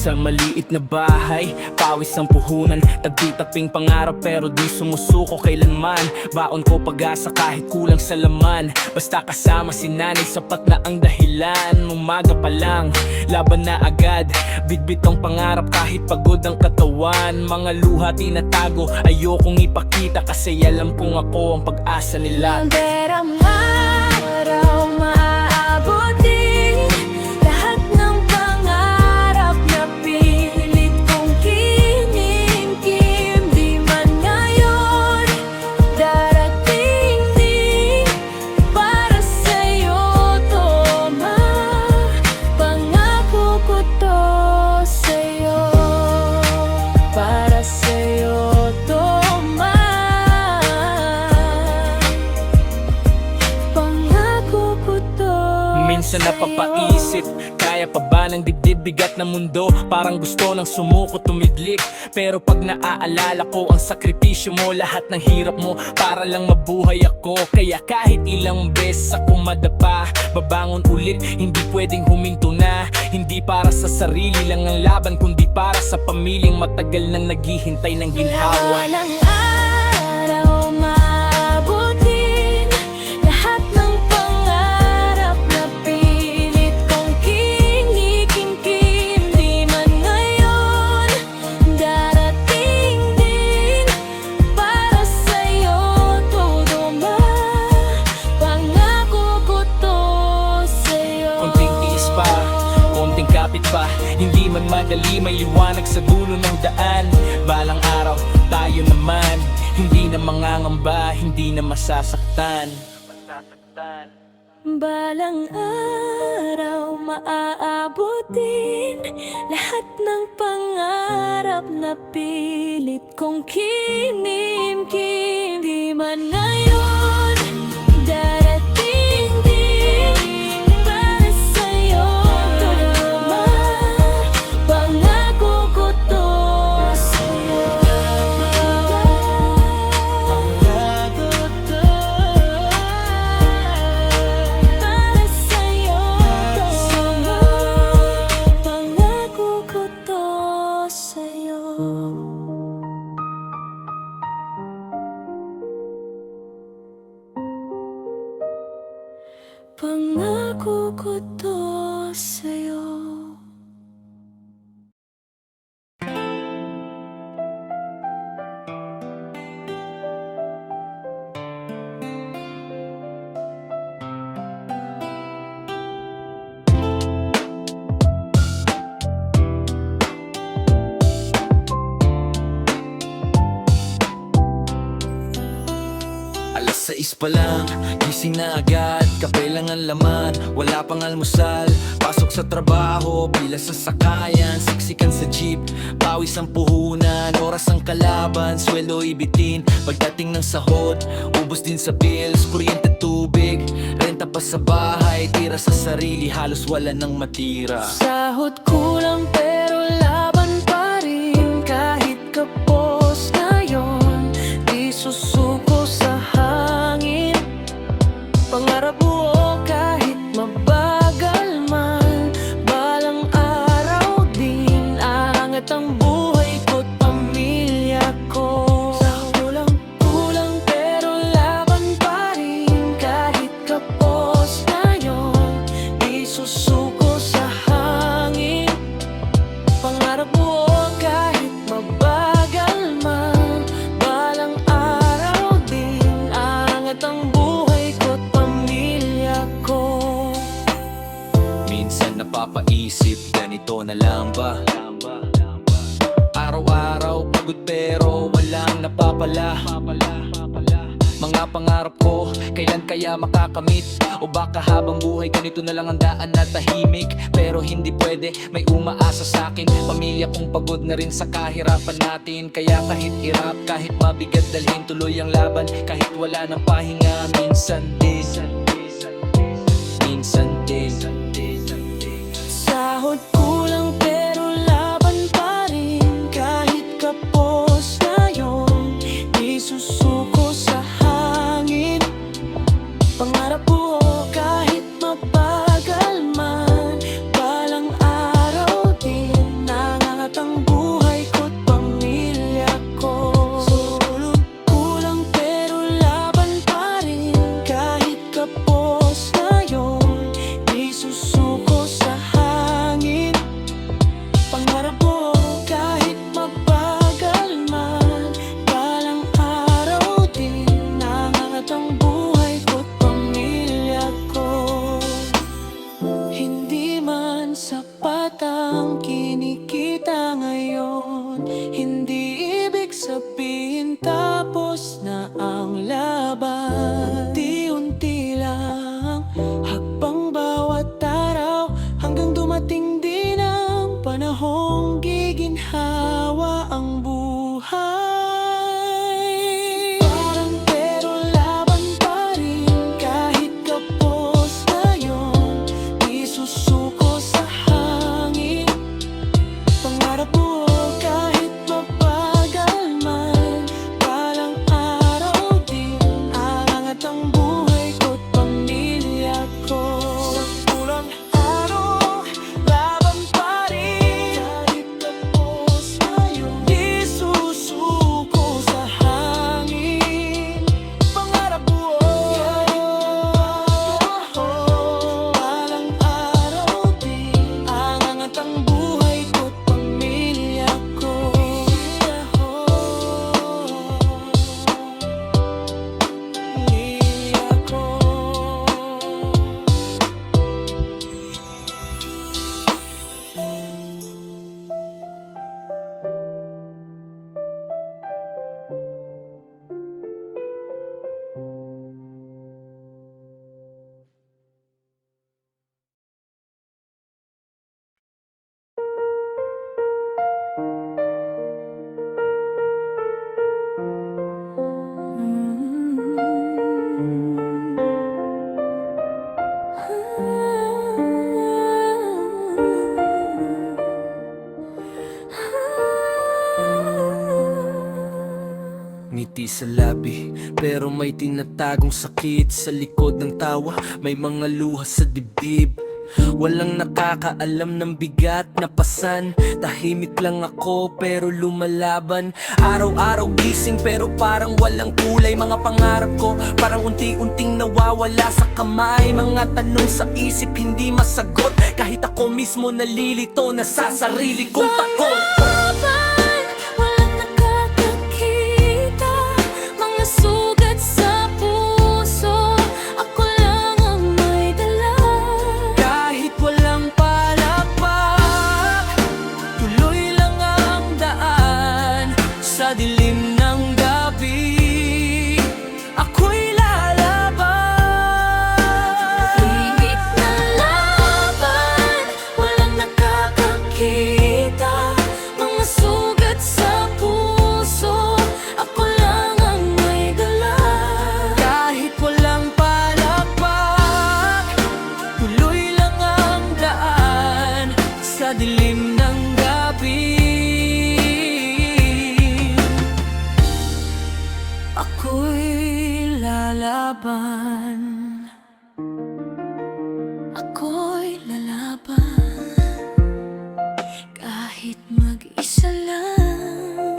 Sa maliit na bahay, pawis ang puhunan, tagtitaping pangarap pero di sumusuko kailanman. Baon ko pag-asa kahit kulang sa laman, basta kasama si nanay sapat na ang dahilan. Umaga pa lang, laban na agad, bitbit ang pangarap kahit pagod ang katawan. Mga luha tinatago, ayokong ipakita kasi alam kong ako ang pag-asa nila. Pero araw maaabutin lahat ng pangarap na pilit kong kinimkim. Di man ngayon darating din para sa'yo to, ma. Pangako ko to sa'yo, para sa'yo to, ma. Pangako ko to. Minsan napapaisip, kaya pa ba ng dibdib bigat ng mundo? Parang gusto nang sumuko tumidlik, pero pag naaalala ko ang sakripisyo mo, lahat ng hirap mo para lang mabuhay ako. Kaya kahit ilang beses ako madapa, babangon ulit, hindi pwedeng huminto na. Hindi para sa sarili lang ang laban, kundi para sa pamilyang matagal nang naghihintay ng ginhawa. Ng araw maabutin lahat ng pangarap na pilit kong kinikimkim. Di man ngayon darating din para sa'yo todo, ma. Pangako ko to sa'yo. Konting tiis pa, konting kapit pa, hindi man madali, may liwanag sa dulo ng daan. Balang araw, tayo naman, hindi na mangangamba, hindi na masasaktan. Balang araw maaabutin lahat ng pangarap na pilit kong kinimkim. Di man ngayon darating din para sa'yo to, ma. Pangako ko to sa'yo, pangako to para sa'yo to, ma. Pangako ko to sa'yo. Pangako ko to sa'yo. Alas 6 pa lang, gising na agad, kape lang ang laman, wala pang almusal. Pasok sa trabaho, pila sa sakayan, siksikan sa jeep, pawis ang puhunan, oras ang kalaban, sweldo ibitin. Pagdating ng sahod, ubos din sa bills, kuryente, tubig, renta pa sa bahay, tira sa sarili, halos wala nang matira. Sahod kulang pero laban pa rin, kahit kapos ngayon, di susuko sa hangin. Pangarap buo kahit mabagal man, balang araw din aangat ang buhay ko't pamilya ko. Kulang pero laban pa rin, kahit kapos ngayon, di susuko sa hangin. Pangarap buo kahit mabagal man, balang araw din aangat ang buhay ko't pamilya ko. Minsan napapaisip, ganito na lang ba? Araw-araw pagod pero walang napapala. Mga pangarap ko, kailan kaya makakamit? O baka habang buhay ganito na lang ang daan na tahimik? Pero hindi pwede, may umaasa sa'kin. Pamilya kong pagod na rin sa kahirapan natin. Kaya kahit hirap, kahit mabigat dalhin, tuloy ang laban. Kahit wala ng pahinga, minsan din. Sahod kulang pero laban pa rin, kahit kapos ngayon, di susuko sa hangin. Pangarap buo kahit mabagal man, balang araw din ang ngiti sa labi, pero may tinatagong sakit sa likod ng tawa. May mga luha sa dibdib, walang nakakaalam ng bigat na pasan. Tahimik lang ako pero lumalaban. Araw-araw gising pero parang walang kulay. Mga pangarap ko parang unti-unting nawawala sa kamay. Mga tanong sa isip hindi masagot, kahit ako mismo nalilito na sa sarili kong takot. Laban, walang nakakakita. Mga sugat sa puso, ako lang ang may dala. Kahit walang palakpak, tuloy lang ang daan. Sa dilim ng gabi, ako'y lalaban. Higit na laban, walang nakakakita. Mga sugat sa puso, ako lang ang may dala. Kahit walang palakpak, tuloy lang ang daan. Sa dilim ng gabi, Ako'y lalaban. Ako'y lalaban. Kahit mag-isa lang.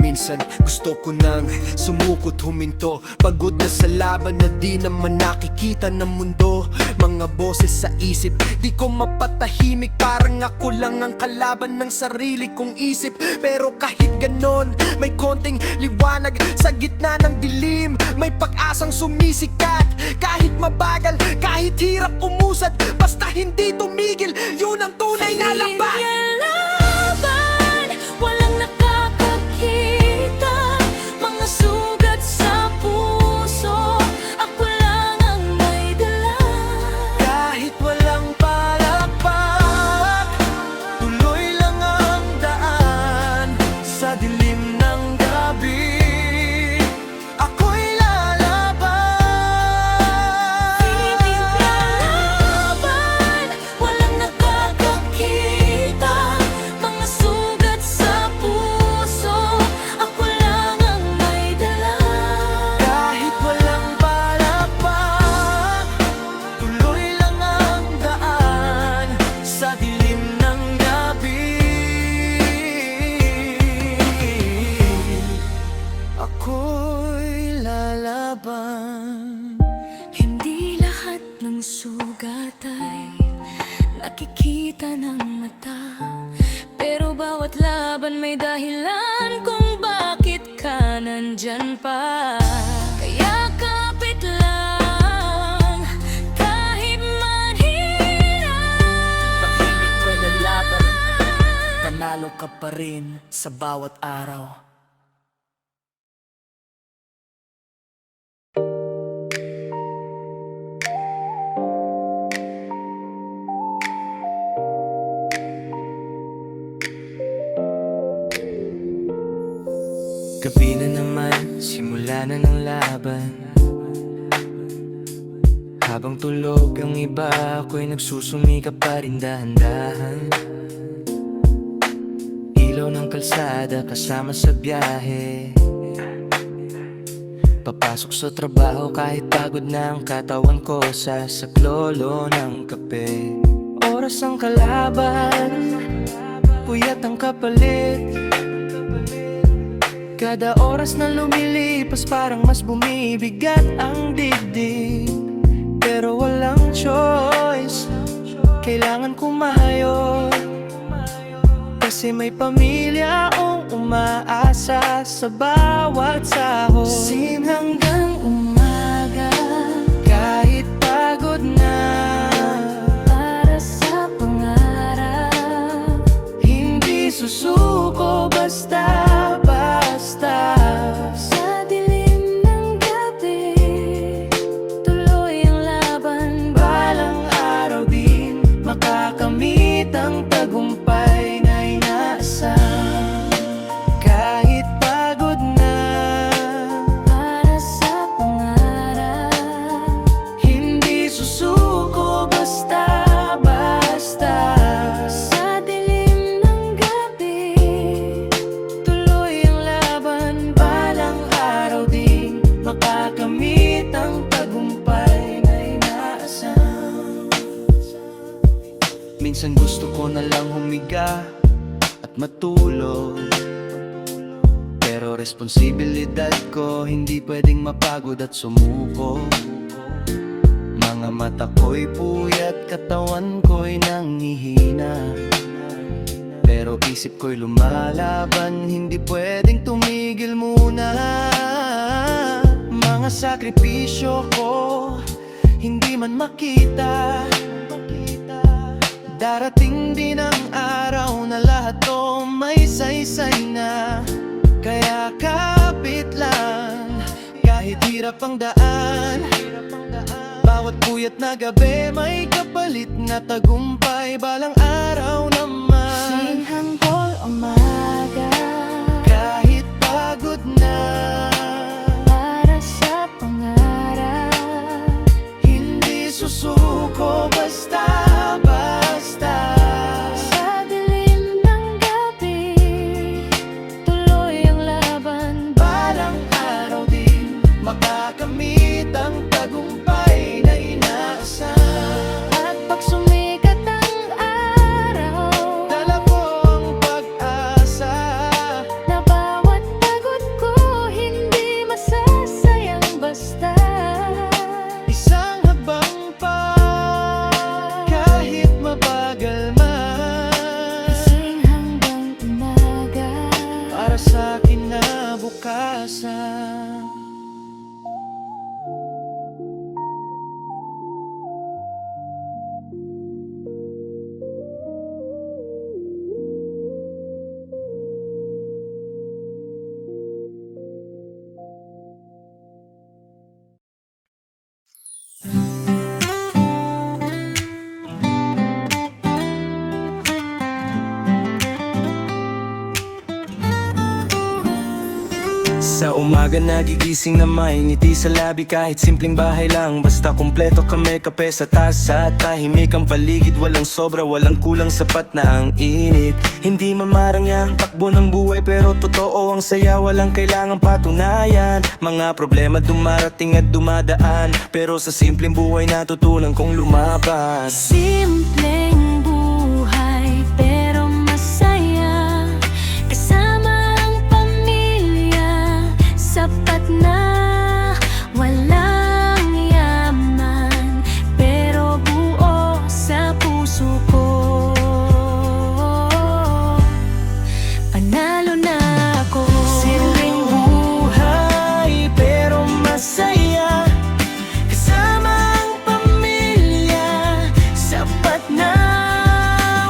Minsan gusto ko nang sumukot huminto. Pagod na sa laban na di naman nakikita ng mundo. Mga boses sa isip, di ko mapatahimik. Parang ako lang ang kalaban ng sarili kong isip. Pero kahit ganon, may konting liwanag sa gitna ng dilim. May pag-asang sumisikat, kahit mabagal, kahit hirap umusad. Basta hindi tumigil, yun ang tunay na laban. Laban, walang nakakakita. Mga sugat sa puso, ako lang ang may dala. kahit walang palakpak, tuloy lang ang daan. Sa dilim ng gabi, ako'y lalaban. Higit na laban, walang nakakakita. Mga sugat sa puso, ako lang ang may dala. Kahit walang palakpak, tuloy lang ang daan. Sa dilim ng gabi, ako'y lalaban. Hindi lahat ng sugat ay nakikita ng mata. Pero bawat laban may dahilan kung bakit ka nandyan pa. Kaya kapit lang, kahit manhirap. Tahimik ka na laban, panalo ka pa rin sa bawat araw. Gabi na naman, simula na ng laban. Habang tulog ang iba, ako'y nagsusumikap pa rin dahan-dahan. Ilaw ng kalsada kasama sa biyahe. Papasok sa trabaho kahit pagod na ang katawan ko. Sa saklolo ng kape, oras ang kalaban, puyat ang kapalit. Kada oras na lumilipas parang mas bumibigat ang dibdib. Pero walang choice, kailangan kumahayod. Kasi may pamilya akong umaasa sa bawat sahod. Sim hanggang umaga, Kahit pagod na, para sa pangarap. hindi susuko basta-basta. Sa dilim ng gabi, tuloy ang laban. Balang araw din makakamit ang tagumpay na inaasam. Kahit pagod na, Minsan gusto ko na lang humiga at matulog, pero responsibilidad ko hindi pwedeng mapagod at sumuko. Mga mata ko'y puyat, katawan ko'y nanghihina, pero isip ko'y lumalaban, hindi pwedeng tumigil muna. Mga sakripisyo ko, hindi man makita, darating din ang araw na lahat to may saysay na. Kaya kapit lang, kahit hirap ang daan, bawat puyat na gabi may kapalit na tagumpay balang araw naman. Singhangkol umaga Kahit pagod na, para sa pangarap. hindi susuko basta-basta. Sa dilim ng gabi, tuloy ang laban. Balang araw din makakamit ang tagumpay na inaasam. At pag sumikat ang araw, Dala ko ang pag-asa, na bawat pagod ko hindi masasayang basta. isang habang pa, kahit mabagal man, Gising hanggang umaga, para sa kinabukasan. Sa umaga nagigising na may ngiti sa labi, kahit simpleng bahay lang, basta kumpleto kami, kape sa tasa at tahimik ang paligid. Walang sobra, walang kulang, sapat na ang init. Hindi mamarangya ang takbo ng buhay, pero totoo ang saya, walang kailangang patunayan. Mga problema dumarating at dumadaan, pero sa simpleng buhay natutunan kong lumaban. simpleng buhay pero masaya. Kasama ang pamilya, sapat na. Walang yaman, pero buo sa puso ko. Panalo na ako. Simpleng buhay pero masaya, kasama ang pamilya, sapat na.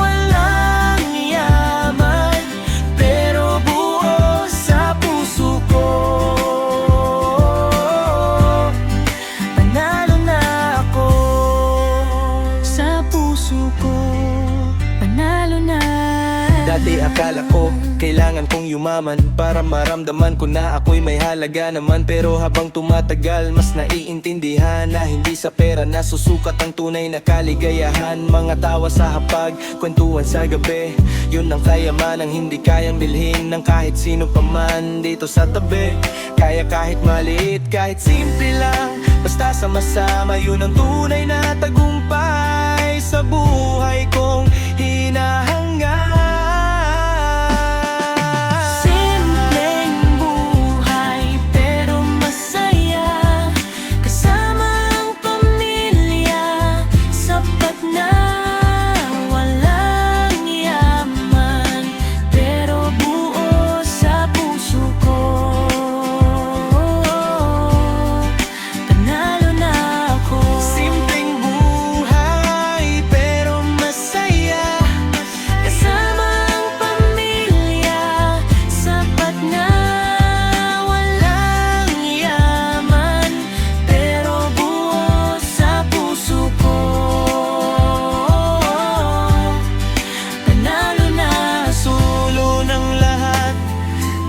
Walang yaman, pero buo sa puso ko. Panalo na ako. Sa puso ko, panalo na. Dati akala ko kailangan kong yumaman para maramdaman ko na ako'y may halaga naman. Pero habang tumatagal mas naiintindihan na hindi sa pera nasusukat ang tunay na kaligayahan. Mga tawa sa hapag, kwentuhan sa gabi, yun ang kayamanang hindi kayang bilhin ng kahit sino pa man dito sa tabi. Kaya kahit maliit, kahit simple lang, basta sama-sama, yun ang tunay na tagumpay sa buhay kong hinahangad. Simpleng buhay pero masaya, kasama ang pamilya, sapat na. Walang yaman, pero buo sa puso ko. Panalo na ako. Simpleng buhay pero masaya, Kasama ang pamilya, sapat na. Walang yaman, pero buo sa puso ko. Panalo na. sulo ng lahat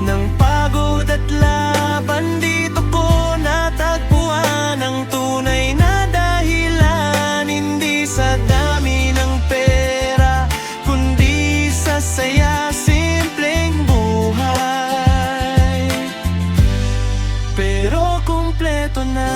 ng pagod at laban. Dito ko natagpuan ang tunay na dahilan, hindi sa dami ng pera, kundi sa saya. Simpleng buhay pero kumpleto na.